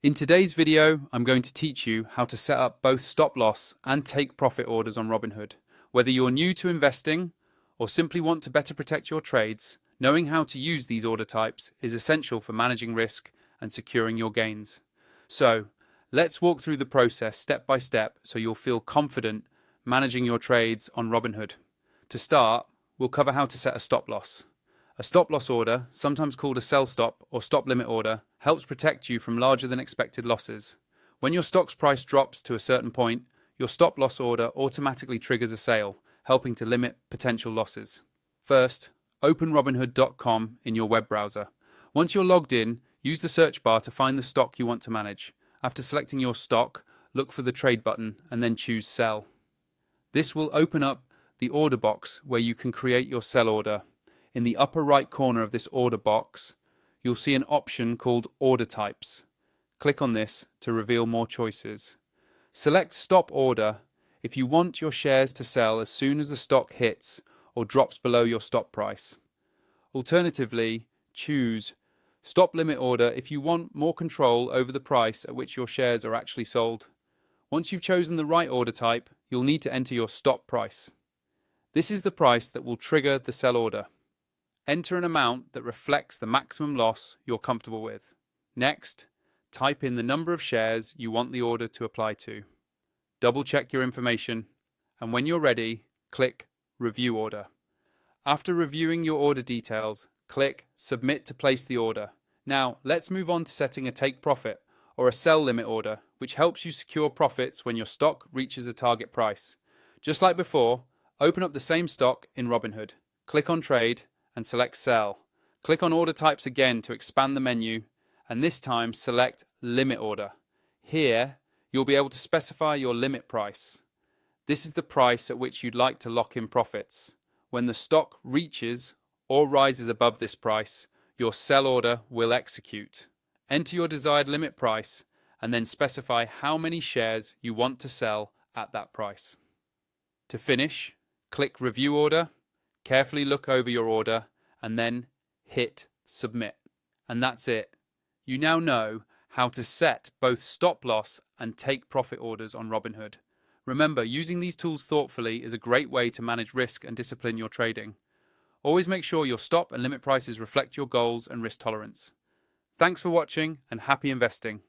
In today's video, I'm going to teach you how to set up both stop loss and take profit orders on Robinhood. Whether you're new to investing or simply want to better protect your trades, knowing how to use these order types is essential for managing risk and securing your gains. So, let's walk through the process step by step so you'll feel confident managing your trades on Robinhood. To start, we'll cover how to set a stop loss. A stop loss order, sometimes called a sell stop or stop limit order, helps protect you from larger than expected losses. When your stock's price drops to a certain point, your stop loss order automatically triggers a sale, helping to limit potential losses. First, open Robinhood.com in your web browser. Once you're logged in, use the search bar to find the stock you want to manage. After selecting your stock, look for the trade button and then choose sell. This will open up the order box where you can create your sell order. In the upper right corner of this order box, you'll see an option called Order Types. Click on this to reveal more choices. Select Stop Order if you want your shares to sell as soon as the stock hits or drops below your stop price. Alternatively, choose Stop Limit Order if you want more control over the price at which your shares are actually sold. Once you've chosen the right order type, you'll need to enter your stop price. This is the price that will trigger the sell order. Enter an amount that reflects the maximum loss you're comfortable with. Next, type in the number of shares you want the order to apply to. Double check your information, and when you're ready, click Review Order. After reviewing your order details, click Submit to place the order. Now, let's move on to setting a take profit or a sell limit order, which helps you secure profits when your stock reaches a target price. Just like before, open up the same stock in Robinhood. Click on Trade and select Sell. Click on Order Types again to expand the menu, and this time select Limit Order. Here, you'll be able to specify your limit price. This is the price at which you'd like to lock in profits. When the stock reaches or rises above this price, your sell order will execute. Enter your desired limit price and then specify how many shares you want to sell at that price. To finish, click Review Order. Carefully look over your order and then hit Submit. And that's it. You now know how to set both stop loss and take profit orders on Robinhood. Remember, using these tools thoughtfully is a great way to manage risk and discipline your trading. Always make sure your stop and limit prices reflect your goals and risk tolerance. Thanks for watching and happy investing.